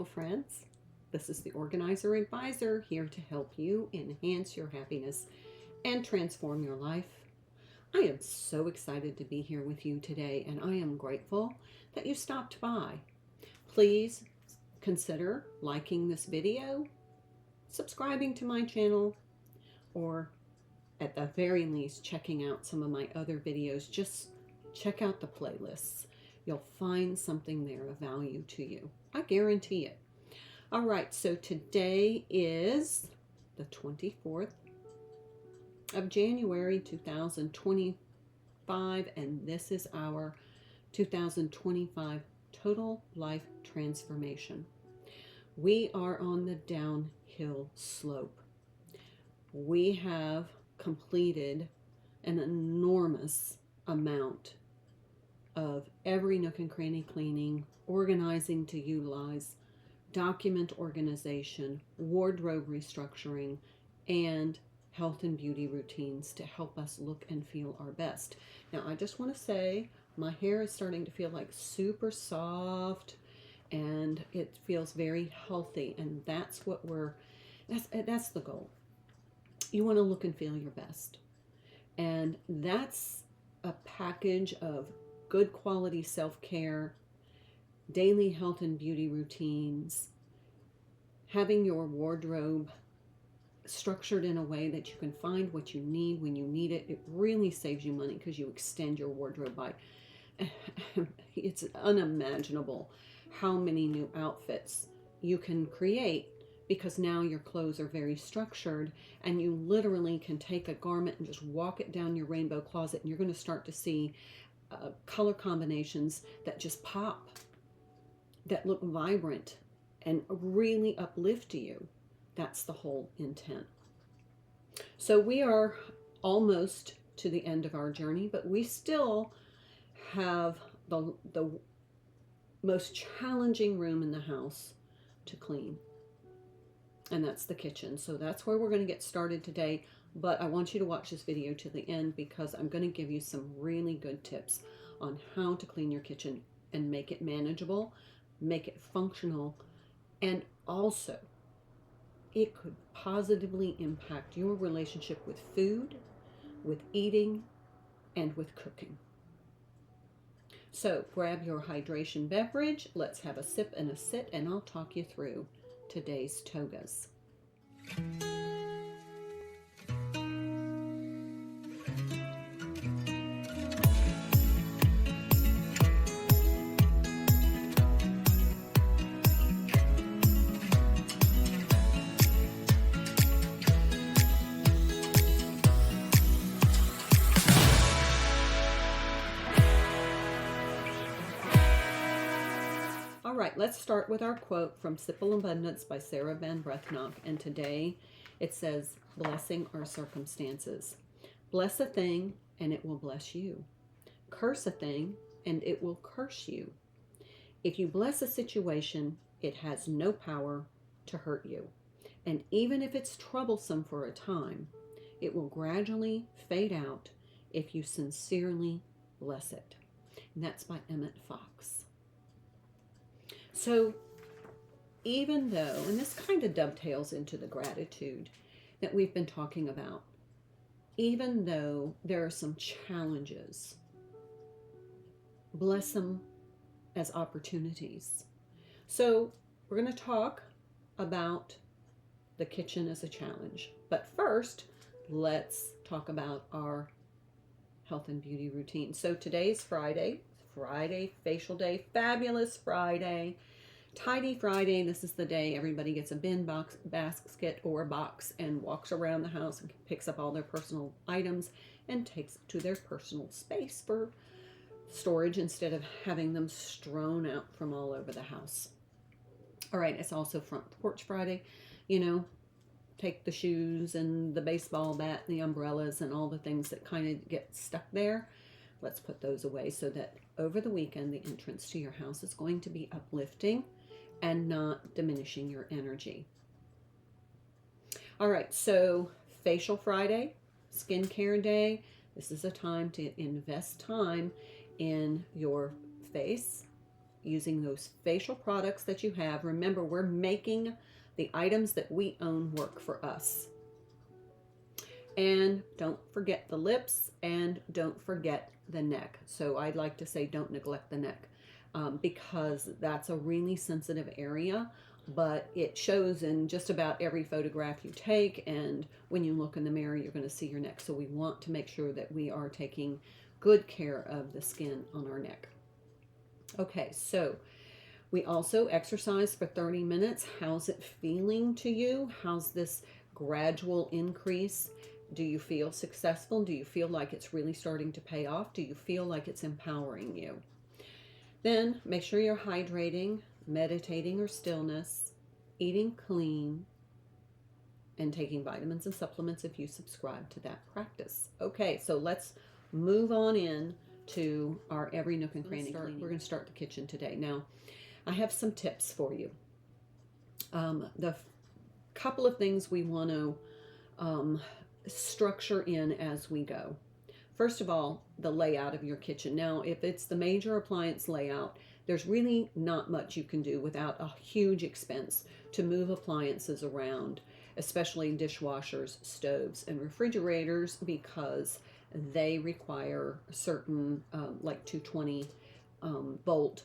wonderful friends. This is the Organizer Advisor, here to help you enhance your happiness and transform your life. I am so excited to be here with you today, and I am grateful that you stopped by. Please consider liking this video, subscribing to my channel, or at the very least checking out some of my other videos. Just check out the playlists. You'll find something there of value to you. I guarantee it. All right, so today is the 24th of January 2025, and this is our 2025 Total Life Transformation. We are on the downhill slope. We have completed an enormous amount of every nook and cranny cleaning, organizing to utilize, document organization, wardrobe restructuring, and health and beauty routines to help us look and feel our best. Now, I just want to say my hair is starting to feel like super soft, and it feels very healthy, and that's the goal. You want to look and feel your best, and that's a package of good quality self-care, daily health and beauty routines, having your wardrobe structured in a way that you can find what you need when you need it. It really saves you money because you extend your wardrobe by it's unimaginable how many new outfits you can create, because now your clothes are very structured, and you literally can take a garment and just walk it down your rainbow closet, and you're going to start to see color combinations that just pop, that look vibrant and really uplift you. That's the whole intent. So we are almost to the end of our journey, but we still have the most challenging room in the house to clean, and that's the kitchen. So that's where we're going to get started today. But I want you to watch this video to the end, because I'm going to give you some really good tips on how to clean your kitchen and make it manageable, make it functional, and also it could positively impact your relationship with food, with eating, and with cooking. So grab your hydration beverage, let's have a sip and a sit, and I'll talk you through today's togas. All right, let's start with our quote from Simple Abundance by Sarah Van Brethnock, and today it says, blessing our circumstances. Bless a thing and it will bless you. Curse a thing and it will curse you. If you bless a situation, it has no power to hurt you. And even if it's troublesome for a time, it will gradually fade out if you sincerely bless it. And that's by Emmett Fox. So even though, and this kind of dovetails into the gratitude that we've been talking about, even though there are some challenges, bless them as opportunities. So we're going to talk about the kitchen as a challenge. But first, let's talk about our health and beauty routine. So today is Friday, facial day, fabulous Friday, tidy Friday. This is the day everybody gets a bin box, basket, or a box and walks around the house and picks up all their personal items and takes it to their personal space for storage instead of having them strewn out from all over the house. All right, it's also Front Porch Friday. You know, take the shoes and the baseball bat and the umbrellas and all the things that kind of get stuck there. Let's put those away so that over the weekend, the entrance to your house is going to be uplifting and not diminishing your energy. All right, so Facial Friday, Skincare Day. This is a time to invest time in your face, using those facial products that you have. Remember, we're making the items that we own work for us. And don't forget the lips, and don't forget the neck. So I'd like to say don't neglect the neck, because that's a really sensitive area, but it shows in just about every photograph you take, and when you look in the mirror, you're going to see your neck. So we want to make sure that we are taking good care of the skin on our neck. Okay, so we also exercise for 30 minutes. How's it feeling to you? How's this gradual increase? Do you feel successful? Do you feel like it's really starting to pay off? Do you feel like it's empowering you? Then make sure you're hydrating, meditating or stillness, eating clean, and taking vitamins and supplements if you subscribe to that practice. Okay, so let's move on in to our Every Nook and Cranny Cleaning. We're going to start the kitchen today. Now, I have some tips for you. The couple of things we want to structure in as we go. First of all, the layout of your kitchen. Now, if it's the major appliance layout, there's really not much you can do without a huge expense to move appliances around, especially dishwashers, stoves, and refrigerators, because they require certain like 220 volt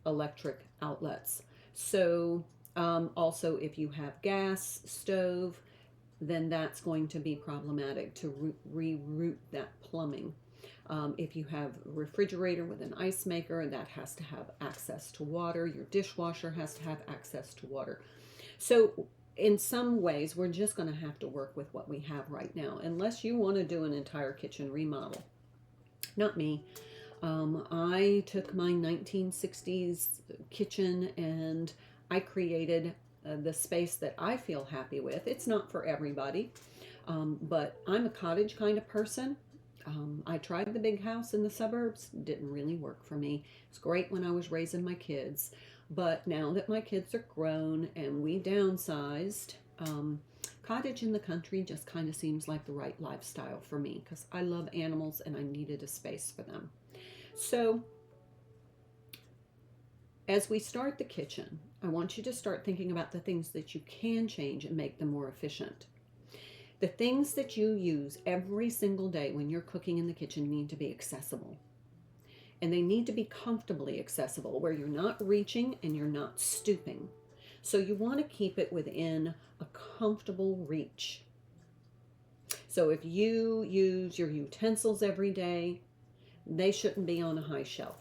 electric outlets. So also if you have gas stove, then that's going to be problematic to reroute that plumbing. If you have a refrigerator with an ice maker, that has to have access to water. Your dishwasher has to have access to water. So in some ways, we're just going to have to work with what we have right now, unless you want to do an entire kitchen remodel. Not me. I took my 1960s kitchen and I created the space that I feel happy with. It's not for everybody, but I'm a cottage kind of person. I tried the big house in the suburbs. Didn't really work for me. It's great when I was raising my kids, but now that my kids are grown and we downsized, cottage in the country just kind of seems like the right lifestyle for me, because I love animals and I needed a space for them. So as we start the kitchen, I want you to start thinking about the things that you can change and make them more efficient. The things that you use every single day when you're cooking in the kitchen need to be accessible. And they need to be comfortably accessible, where you're not reaching and you're not stooping. So you want to keep it within a comfortable reach. So if you use your utensils every day, they shouldn't be on a high shelf.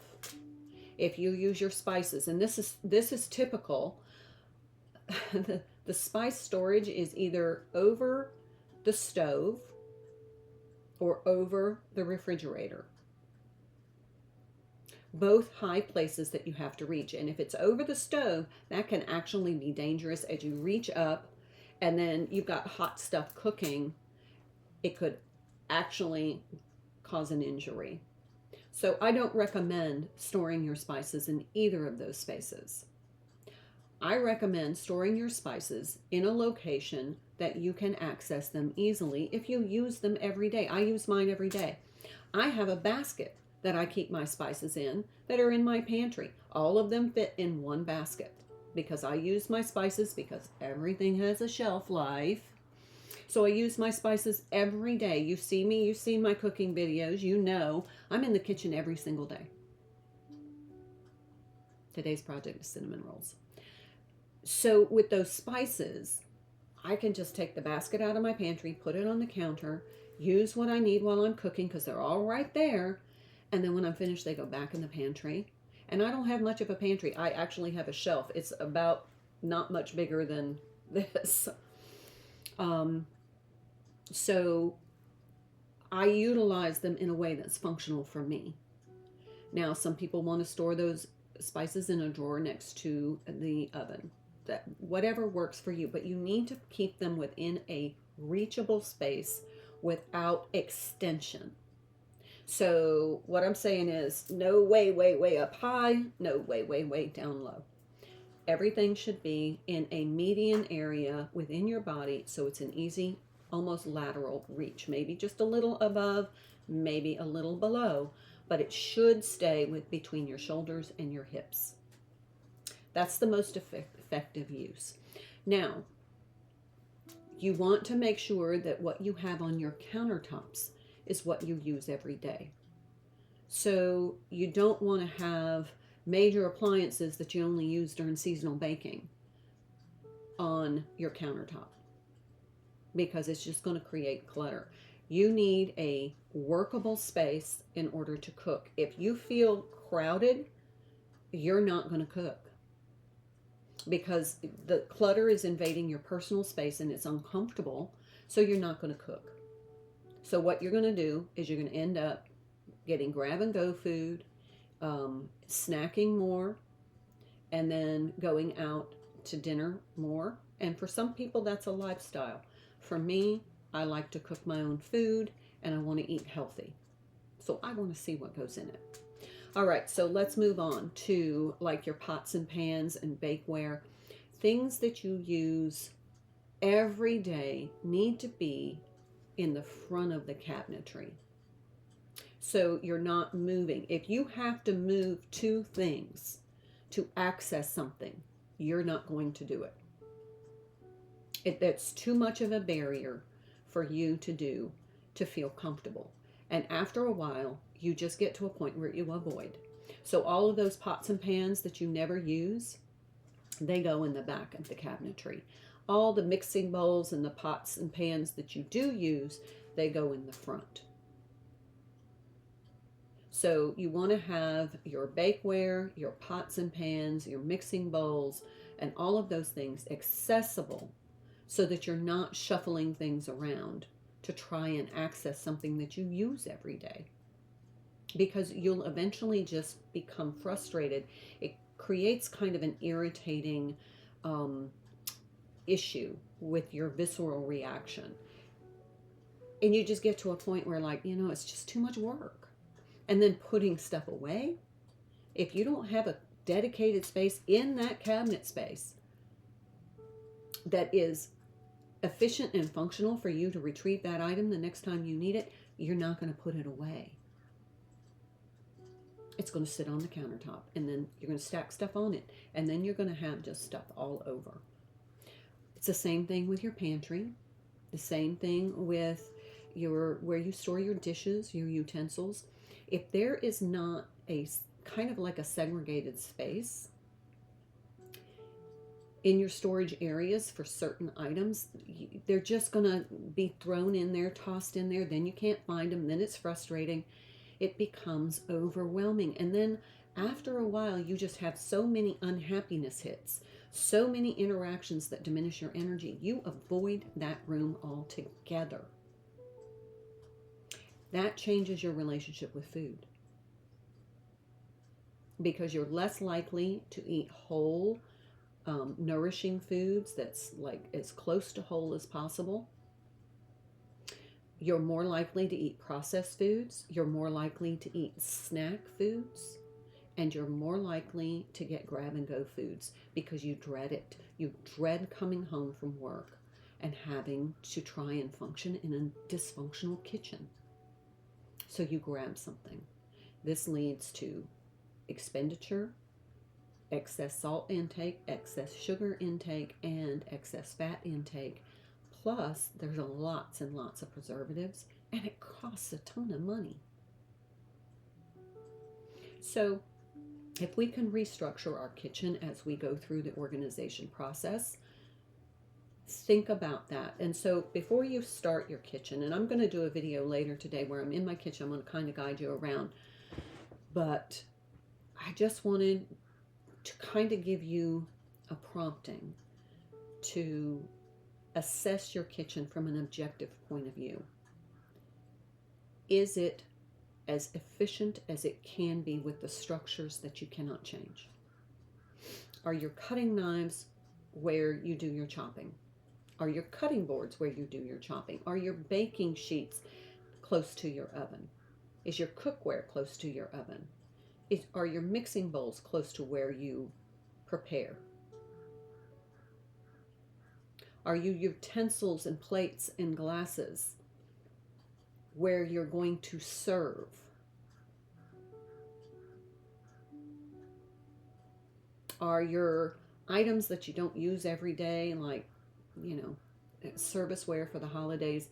If you use your spices, and this is typical, the spice storage is either over the stove or over the refrigerator. Both high places that you have to reach. And if it's over the stove, that can actually be dangerous as you reach up and then you've got hot stuff cooking. It could actually cause an injury. So I don't recommend storing your spices in either of those spaces. I recommend storing your spices in a location that you can access them easily if you use them every day. I use mine every day. I have a basket that I keep my spices in that are in my pantry. All of them fit in one basket because I use my spices, because everything has a shelf life. So I use my spices every day. You see me, you've seen my cooking videos, you know I'm in the kitchen every single day. Today's project is cinnamon rolls. So with those spices, I can just take the basket out of my pantry, put it on the counter, use what I need while I'm cooking because they're all right there. And then when I'm finished, they go back in the pantry. And I don't have much of a pantry. I actually have a shelf. It's about not much bigger than this. So I utilize them in a way that's functional for me. Now, some people want to store those spices in a drawer next to the oven. That whatever works for you, but you need to keep them within a reachable space without extension. So what I'm saying is no way up high, no way down low. Everything should be in a median area within your body, so it's an easy, almost lateral reach. Maybe just a little above, maybe a little below, but it should stay between your shoulders and your hips. That's the most effective use. Now, you want to make sure that what you have on your countertops is what you use every day. So you don't want to have major appliances that you only use during seasonal baking on your countertop, because it's just going to create clutter. You need a workable space in order to cook. If you feel crowded, you're not going to cook, because the clutter is invading your personal space and it's uncomfortable, so you're not going to cook. So what you're going to do is you're going to end up getting grab and go food, snacking more, and then going out to dinner more. And for some people, that's a lifestyle. For me, I like to cook my own food and I want to eat healthy. So I want to see what goes in it. All right, so let's move on to like your pots and pans and bakeware. Things that you use every day need to be in the front of the cabinetry, so you're not moving. If you have to move two things to access something, you're not going to do it. That's too much of a barrier for you to do to feel comfortable. And after a while, you just get to a point where you avoid. So all of those pots and pans that you never use, they go in the back of the cabinetry. All the mixing bowls and the pots and pans that you do use, they go in the front. So you want to have your bakeware, your pots and pans, your mixing bowls, and all of those things accessible, so that you're not shuffling things around to try and access something that you use every day, because you'll eventually just become frustrated. It creates kind of an irritating issue with your visceral reaction. And you just get to a point where, like, it's just too much work. And then putting stuff away, if you don't have a dedicated space in that cabinet space that is efficient and functional for you to retrieve that item the next time you need it, you're not going to put it away. It's going to sit on the countertop, and then you're going to stack stuff on it, and then you're going to have just stuff all over. It's the same thing with your pantry, the same thing with where you store your dishes, your utensils. If there is not a kind of like a segregated space in your storage areas for certain items, they're just going to be thrown in there, tossed in there. Then you can't find them. Then it's frustrating. It becomes overwhelming. And then after a while, you just have so many unhappiness hits, so many interactions that diminish your energy. You avoid that room altogether. That changes your relationship with food, because you're less likely to eat whole, nourishing foods that's like as close to whole as possible. You're more likely to eat processed foods. You're more likely to eat snack foods. And you're more likely to get grab and go foods, because you dread it. You dread coming home from work and having to try and function in a dysfunctional kitchen. So you grab something. This leads to expenditure, excess salt intake, excess sugar intake, and excess fat intake. Plus, there's lots and lots of preservatives, and it costs a ton of money. So if we can restructure our kitchen as we go through the organization process, think about that. And so before you start your kitchen, and I'm going to do a video later today where I'm in my kitchen, I'm going to kind of guide you around, but I just wanted to kind of give you a prompting to assess your kitchen from an objective point of view. Is it as efficient as it can be with the structures that you cannot change? Are your cutting knives where you do your chopping? Are your cutting boards where you do your chopping? Are your baking sheets close to your oven? Is your cookware close to your oven? Are your mixing bowls close to where you prepare? Are your utensils and plates and glasses where you're going to serve? Are your items that you don't use every day, like, you know, serviceware for the holidays,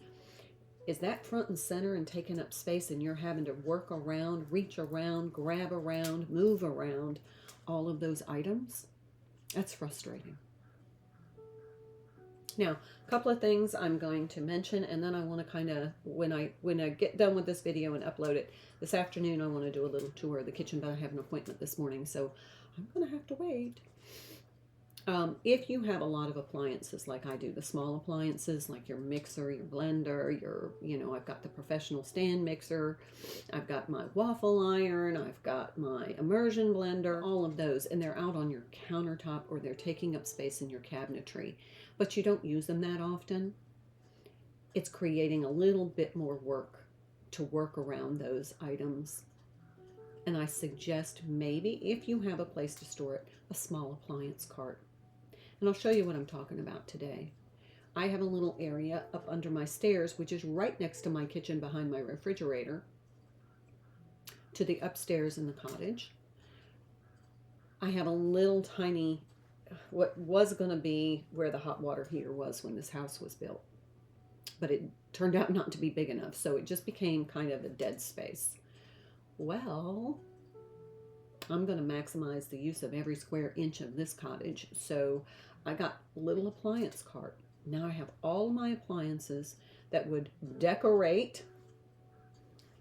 is that front and center and taking up space, and you're having to work around, reach around, grab around, move around all of those items? That's frustrating. Now, a couple of things I'm going to mention, and then I want to kind of, when I get done with this video and upload it this afternoon, I want to do a little tour of the kitchen, but I have an appointment this morning, so I'm going to have to wait. If you have a lot of appliances like I do, the small appliances like your mixer, your blender, I've got the professional stand mixer, I've got my waffle iron, I've got my immersion blender, all of those, and they're out on your countertop or they're taking up space in your cabinetry, but you don't use them that often. It's creating a little bit more work to work around those items. And I suggest maybe, if you have a place to store it, a small appliance cart. And I'll show you what I'm talking about today. I have a little area up under my stairs, which is right next to my kitchen behind my refrigerator, to the upstairs in the cottage. I have a little tiny, what was going to be where the hot water heater was when this house was built. But it turned out not to be big enough, so it just became kind of a dead space. Well, I'm going to maximize the use of every square inch of this cottage. So I got a little appliance cart. Now I have all my appliances that would decorate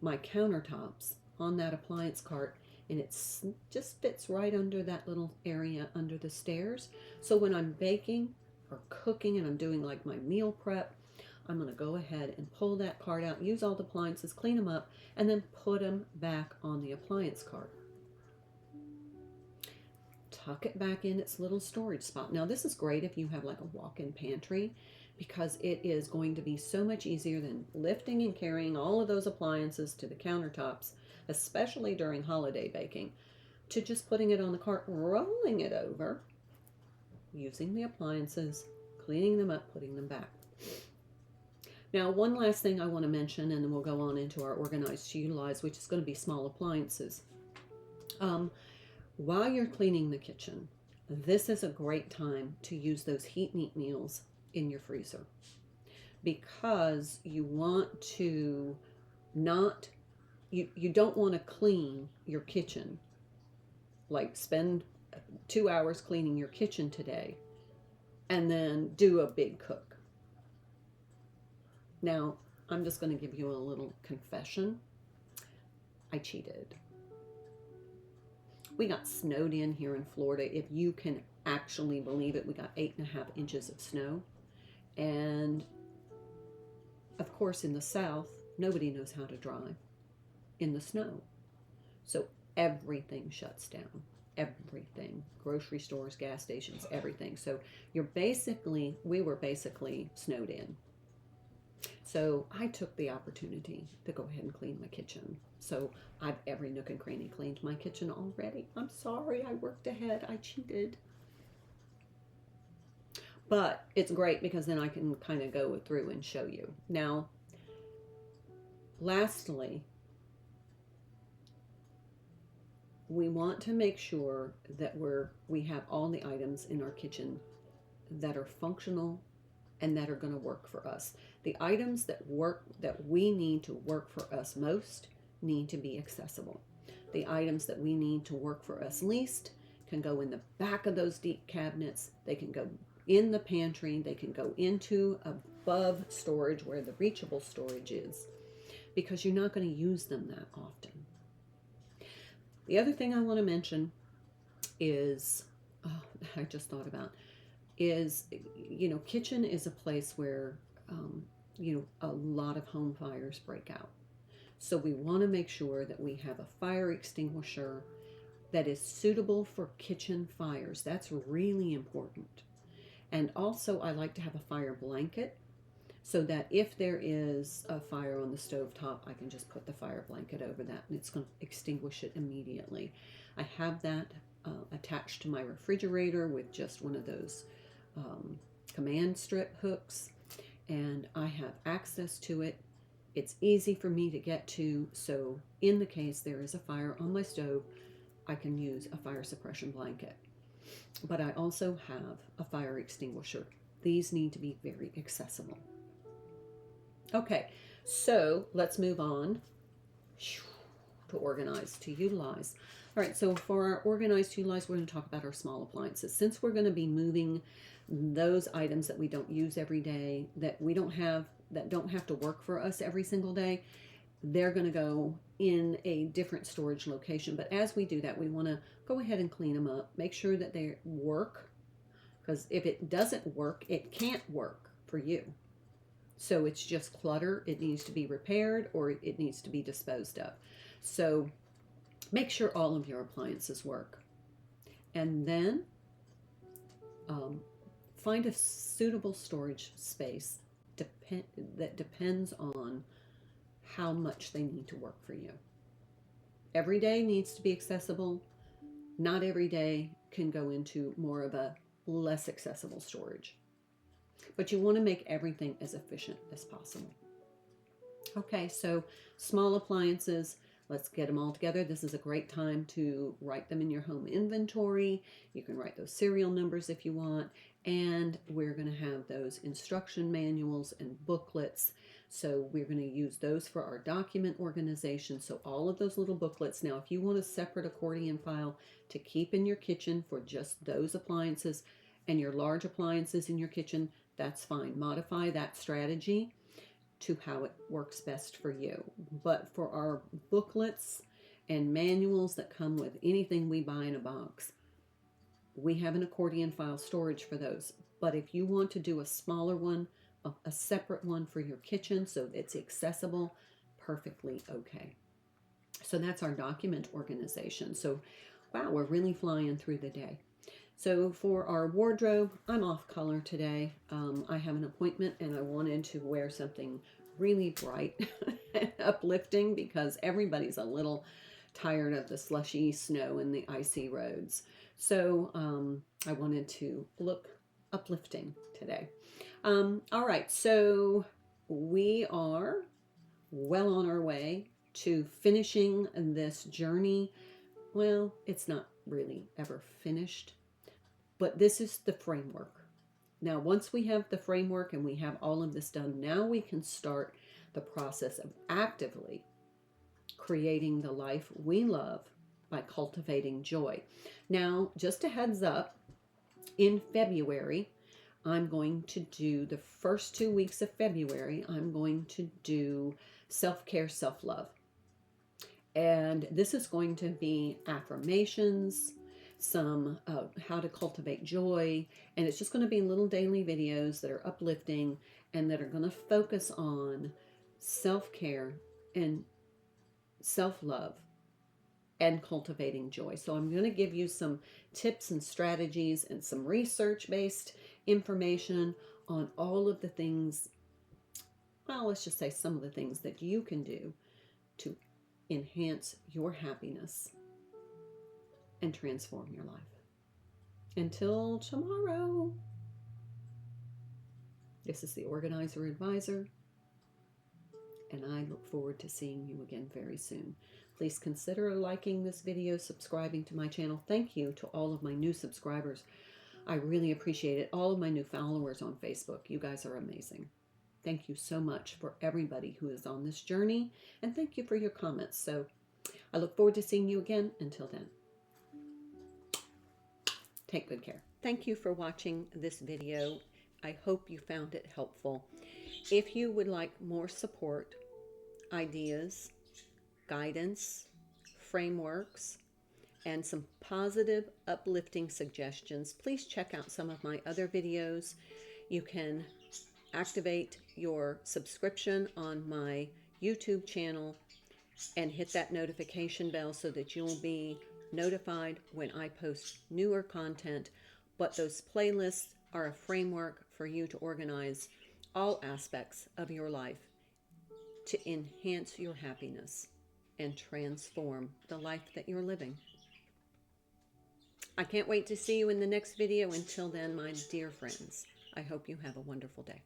my countertops on that appliance cart. And it just fits right under that little area under the stairs. So when I'm baking or cooking and I'm doing like my meal prep, I'm going to go ahead and pull that cart out, use all the appliances, clean them up, and then put them back on the appliance cart. Tuck it back in its little storage spot. Now this is great if you have like a walk-in pantry, because it is going to be so much easier than lifting and carrying all of those appliances to the countertops, especially during holiday baking, to just putting it on the cart, rolling it over, using the appliances, cleaning them up, putting them back. Now, one last thing I want to mention, and then we'll go on into our organized to utilize, which is going to be small appliances. While you're cleaning the kitchen, this is a great time to use those heat neat meals in your freezer, because you want to you don't want to clean your kitchen, like spend 2 hours cleaning your kitchen today and then do a big cook. Now, I'm just going to give you a little confession. I cheated. We got snowed in here in Florida. If you can actually believe it, we got 8.5 inches of snow. And of course, in the South, nobody knows how to drive in the snow. So everything shuts down. Everything. Grocery stores, gas stations, everything. So we were basically snowed in. So I took the opportunity to go ahead and clean my kitchen. So I've every nook and cranny cleaned my kitchen already. I'm sorry, I worked ahead. I cheated. But it's great because then I can kind of go through and show you. Now, lastly, we want to make sure that we have all the items in our kitchen that are functional and that are going to work for us. The items that we need to work for us most need to be accessible. The items that we need to work for us least can go in the back of those deep cabinets. They can go in the pantry. They can go into above storage where the reachable storage is, because you're not going to use them that often. The other thing I want to mention is, I just thought about, is, kitchen is a place where, a lot of home fires break out. So we want to make sure that we have a fire extinguisher that is suitable for kitchen fires. That's really important. And also, I like to have a fire blanket so that if there is a fire on the stovetop, I can just put the fire blanket over that and it's going to extinguish it immediately. I have that attached to my refrigerator with just one of those command strip hooks, and I have access to it. It's easy for me to get to, so in the case there is a fire on my stove, I can use a fire suppression blanket. but I also have a fire extinguisher. These need to be very accessible. Okay, so let's move on to organize, to utilize. All right, so for our organize to utilize, we're going to talk about our small appliances. Since we're going to be moving those items that we don't use every day, that we don't have, that don't have to work for us every single day, they're going to go in a different storage location. But as we do that, we want to go ahead and clean them up, make sure that they work, because if it doesn't work, it can't work for you. So it's just clutter. It needs to be repaired or it needs to be disposed of. So make sure all of your appliances work. And then find a suitable storage space that depends on how much they need to work for you. Every day needs to be accessible. Not every day can go into more of a less accessible storage. But you want to make everything as efficient as possible. Okay, so small appliances, let's get them all together. This is a great time to write them in your home inventory. You can write those serial numbers if you want. And we're going to have those instruction manuals and booklets. So we're going to use those for our document organization. So all of those little booklets. Now, if you want a separate accordion file to keep in your kitchen for just those appliances and your large appliances in your kitchen, that's fine. Modify that strategy to how it works best for you. But for our booklets and manuals that come with anything we buy in a box, we have an accordion file storage for those. But if you want to do a smaller one, a separate one for your kitchen so it's accessible, perfectly okay. So that's our document organization. So wow, we're really flying through the day. So for our wardrobe, I'm off color today. I have an appointment and I wanted to wear something really bright and uplifting because everybody's a little tired of the slushy snow and the icy roads. So I wanted to look uplifting today. All right, so we are well on our way to finishing this journey. Well, it's not really ever finished, but this is the framework. Now, once we have the framework and we have all of this done, now we can start the process of actively creating the life we love by cultivating joy. Now, just a heads up, in February, I'm going to do the first 2 weeks of February, I'm going to do self-care, self-love. And this is going to be affirmations, some how to cultivate joy, and it's just going to be little daily videos that are uplifting and that are going to focus on self-care and self-love and cultivating joy. So I'm going to give you some tips and strategies and some research-based information on all of the things, well, let's just say some of the things that you can do to enhance your happiness and transform your life. Until tomorrow, this is the Organizer Advisor, and I look forward to seeing you again very soon. Please consider liking this video, subscribing to my channel. Thank you to all of my new subscribers. I really appreciate it. All of my new followers on Facebook. You guys are amazing. Thank you so much for everybody who is on this journey, and thank you for your comments. So I look forward to seeing you again. Until then, take good care. Thank you for watching this video. I hope you found it helpful. If you would like more support, ideas, guidance, frameworks, and some positive, uplifting suggestions, please check out some of my other videos. You can activate your subscription on my YouTube channel and hit that notification bell so that you'll be notified when I post newer content. But those playlists are a framework for you to organize all aspects of your life to enhance your happiness and transform the life that you're living. I can't wait to see you in the next video. Until then, my dear friends, I hope you have a wonderful day.